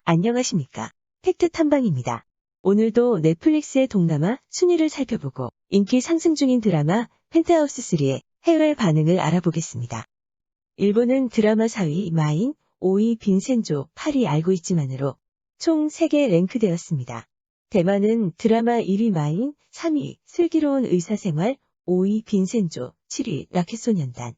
안녕하십니까. 팩트 탐방입니다. 오늘도 넷플릭스의 동남아 순위를 살펴보고 인기 상승 중인 드라마 펜트하우스 3의 해외 반응을 알아보겠습니다. 일본은 드라마 4위 마인, 5위 빈센조, 8위 알고 있지만으로 총 3개 랭크되었습니다. 대만은 드라마 1위 마인, 3위 슬기로운 의사생활, 5위 빈센조, 7위 라켓소년단,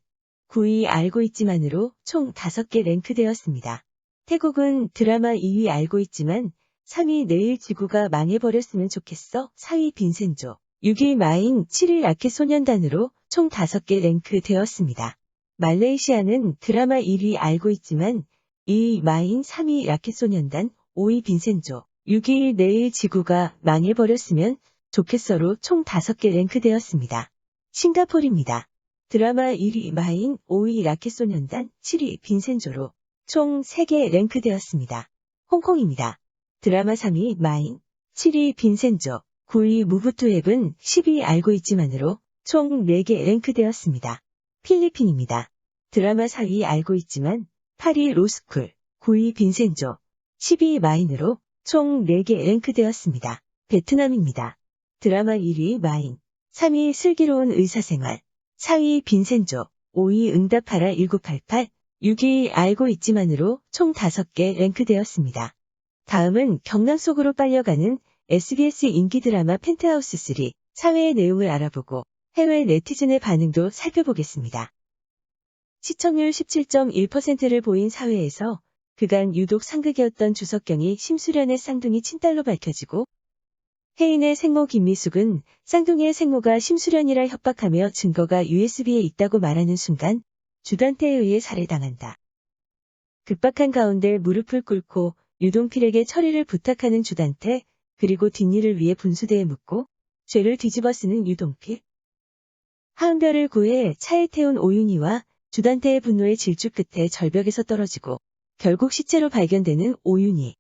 9위 알고 있지만으로 총 5개 랭크되었습니다. 태국은 드라마 2위 알고 있지만 3위 내일 지구가 망해버렸으면 좋겠어 4위 빈센조, 6위 마인, 7위 라켓소년단으로 총 5개 랭크되었습니다. 말레이시아는 드라마 1위 알고 있지만 2위 마인, 3위 라켓소년단, 5위 빈센조, 6위 내일 지구가 망해버렸으면 좋겠어로 총 5개 랭크되었습니다. 싱가포르입니다. 드라마 1위 마인, 5위 라켓소년단, 7위 빈센조로 총 3개 랭크되었습니다. 홍콩입니다. 드라마 3위 마인, 7위 빈센조, 9위 무브투앱은 10위 알고 있지만으로 총 4개 랭크되었습니다. 필리핀입니다. 드라마 4위 알고 있지만 8위 로스쿨, 9위 빈센조, 10위 마인으로 총 4개 랭크되었습니다. 베트남입니다. 드라마 1위 마인, 3위 슬기로운 의사생활, 4위 빈센조, 5위 응답하라 1988, 6위 알고 있지만으로 총 5개 랭크되었습니다. 다음은 경남 속으로 빨려가는 SBS 인기 드라마 펜트하우스 3 사회의 내용을 알아보고 해외 네티즌의 반응도 살펴보겠습니다. 시청률 17.1%를 보인 사회에서 그간 유독 상극이었던 주석경이 심수련의 쌍둥이 친딸로 밝혀지고 혜인의 생모 김미숙은 쌍둥이의 생모가 심수련이라 협박하며 증거가 USB에 있다고 말하는 순간 주단태에 의해 살해당한다. 급박한 가운데 무릎을 꿇고 유동필에게 처리를 부탁하는 주단태, 그리고 뒷일을 위해 분수대에 묻고 죄를 뒤집어쓰는 유동필. 하은별을 구해 차에 태운 오윤희와 주단태의 분노의 질주 끝에 절벽에서 떨어지고 결국 시체로 발견되는 오윤희.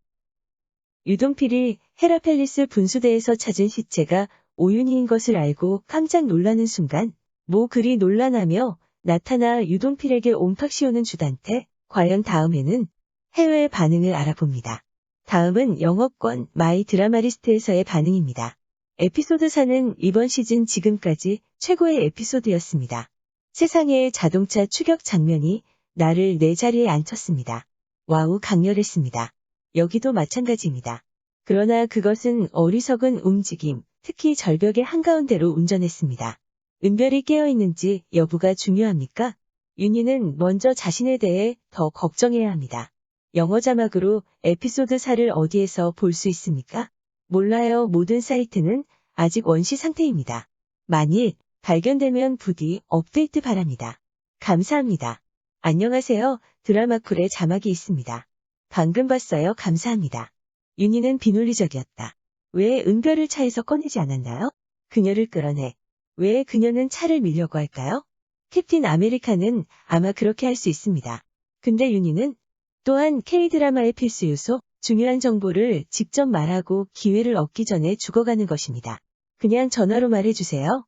유동필이 헤라펠리스 분수대에서 찾은 시체가 오윤희인 것을 알고 깜짝 놀라는 순간 뭐 그리 놀라나며 나타나 유동필에게 옴팍 씌우는 주단태. 과연 다음에는 해외 반응을 알아봅니다. 다음은 영어권 마이 드라마 리스트에서의 반응입니다. 에피소드 4는 이번 시즌 지금까지 최고의 에피소드였습니다. 세상의 자동차 추격 장면이 나를 내 자리에 앉혔습니다. 와우 강렬했습니다. 여기도 마찬가지입니다. 그러나 그것은 어리석은 움직임, 특히 절벽의 한가운데로 운전했습니다. 은별이 깨어있는지 여부가 중요합니까? 윤희는 먼저 자신에 대해 더 걱정해야 합니다. 영어 자막으로 에피소드 4를 어디에서 볼 수 있습니까? 몰라요. 모든 사이트는 아직 원시 상태입니다. 만일 발견되면 부디 업데이트 바랍니다. 감사합니다. 안녕하세요. 드라마쿨에 자막이 있습니다. 방금 봤어요. 감사합니다. 윤희는 비논리적이었다. 왜 은별을 차에서 꺼내지 않았나요? 그녀를 끌어내. 왜 그녀는 차를 밀려고 할까요? 캡틴 아메리카는 아마 그렇게 할 수 있습니다. 근데 윤희는 또한 K드라마의 필수 요소, 중요한 정보를 직접 말하고 기회를 얻기 전에 죽어가는 것입니다. 그냥 전화로 말해주세요.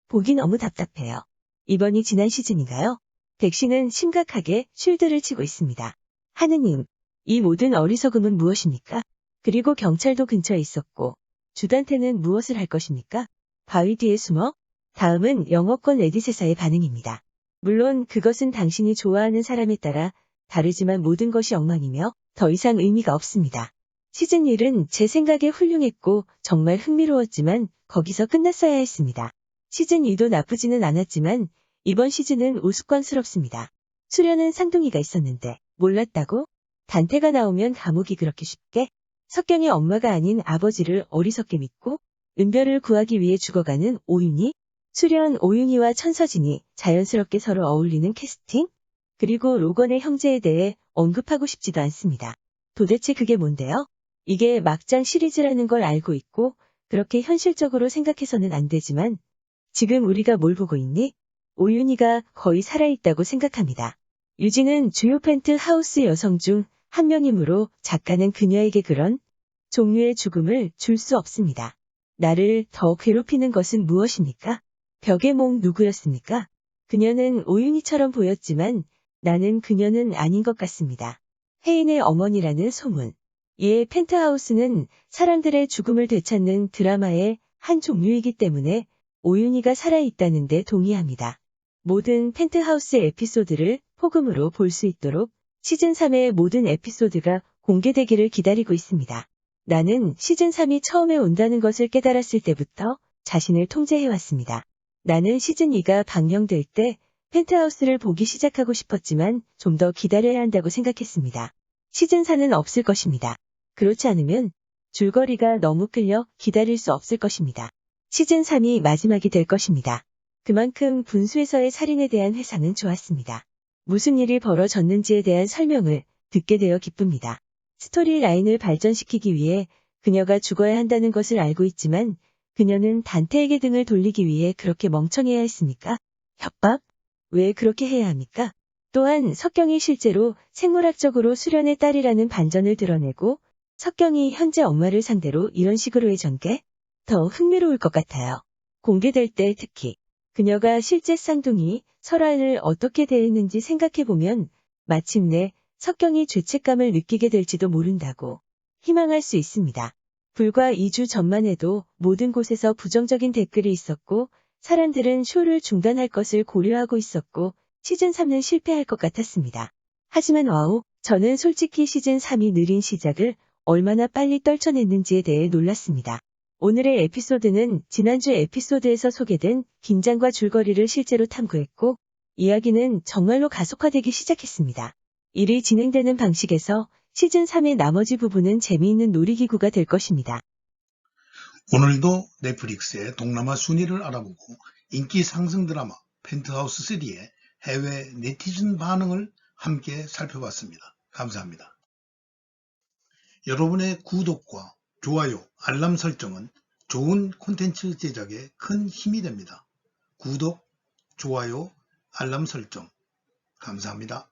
보기 너무 답답해요. 이번이 지난 시즌인가요? 백신은 심각하게 쉴드를 치고 있습니다. 하느님, 이 모든 어리석음은 무엇입니까? 그리고 경찰도 근처에 있었고 주단태는 무엇을 할 것입니까? 바위 뒤에 숨어? 다음은 영어권 레딧에서의 반응입니다. 물론 그것은 당신이 좋아하는 사람에 따라 다르지만 모든 것이 엉망이며 더 이상 의미가 없습니다. 시즌 1은 제 생각에 훌륭했고 정말 흥미로웠지만 거기서 끝났어야 했습니다. 시즌 2도 나쁘지는 않았지만 이번 시즌은 우스꽝스럽습니다. 수련은 쌍둥이가 있었는데 몰랐다고? 단태가 나오면 감옥이 그렇게 쉽게? 석경의 엄마가 아닌 아버지를 어리석게 믿고 은별을 구하기 위해 죽어가는 오윤희? 수련 오윤희와 천서진이 자연스럽게 서로 어울리는 캐스팅? 그리고 로건의 형제에 대해 언급하고 싶지도 않습니다. 도대체 그게 뭔데요? 이게 막장 시리즈라는 걸 알고 있고 그렇게 현실적으로 생각해서는 안 되지만 지금 우리가 뭘 보고 있니? 오윤희가 거의 살아있다고 생각합니다. 유진은 주요 펜트하우스 여성 중 한 명이므로 작가는 그녀에게 그런 종류의 죽음을 줄 수 없습니다. 나를 더 괴롭히는 것은 무엇입니까? 벽의 몽 누구였습니까? 그녀는 오윤희처럼 보였지만 나는 그녀는 아닌 것 같습니다. 혜인의 어머니라는 소문. 이에 펜트하우스는 사람들의 죽음을 되찾는 드라마의 한 종류이기 때문에 오윤희가 살아있다는 데 동의합니다. 모든 펜트하우스 에피소드를 폭음으로 볼 수 있도록 시즌3의 모든 에피소드가 공개되기를 기다리고 있습니다. 나는 시즌3이 처음에 온다는 것을 깨달았을 때부터 자신을 통제해왔습니다. 나는 시즌2가 방영될 때 펜트하우스를 보기 시작하고 싶었지만 좀 더 기다려야 한다고 생각했습니다. 시즌4는 없을 것입니다. 그렇지 않으면 줄거리가 너무 끌려 기다릴 수 없을 것입니다. 시즌3이 마지막이 될 것입니다. 그만큼 분수에서의 살인에 대한 회상은 좋았습니다. 무슨 일이 벌어졌는지에 대한 설명을 듣게 되어 기쁩니다. 스토리 라인을 발전시키기 위해 그녀가 죽어야 한다는 것을 알고 있지만 그녀는 단테에게 등을 돌리기 위해 그렇게 멍청해야 했습니까? 협박? 왜 그렇게 해야 합니까? 또한 석경이 실제로 생물학적으로 수련의 딸이라는 반전을 드러내고 석경이 현재 엄마를 상대로 이런 식으로 해준 게 더 흥미로울 것 같아요. 공개될 때 특히 그녀가 실제 쌍둥이 설아를 어떻게 대했는지 생각해보면 마침내 석경이 죄책감을 느끼게 될지도 모른다고 희망할 수 있습니다. 불과 2주 전만 해도 모든 곳에서 부정적인 댓글이 있었고 사람들은 쇼를 중단할 것을 고려하고 있었고 시즌3는 실패할 것 같았습니다. 하지만 와우, 저는 솔직히 시즌3이 느린 시작을 얼마나 빨리 떨쳐냈는지에 대해 놀랐습니다. 오늘의 에피소드는 지난주 에피소드에서 소개된 긴장과 줄거리를 실제로 탐구했고 이야기는 정말로 가속화되기 시작했습니다. 일이 진행되는 방식에서 시즌3의 나머지 부분은 재미있는 놀이기구가 될 것입니다. 오늘도 넷플릭스의 동남아 순위를 알아보고 인기 상승 드라마 펜트하우스 3의 해외 네티즌 반응을 함께 살펴봤습니다. 감사합니다. 여러분의 구독과 좋아요, 알람 설정은 좋은 콘텐츠 제작에 큰 힘이 됩니다. 구독, 좋아요, 알람 설정 감사합니다.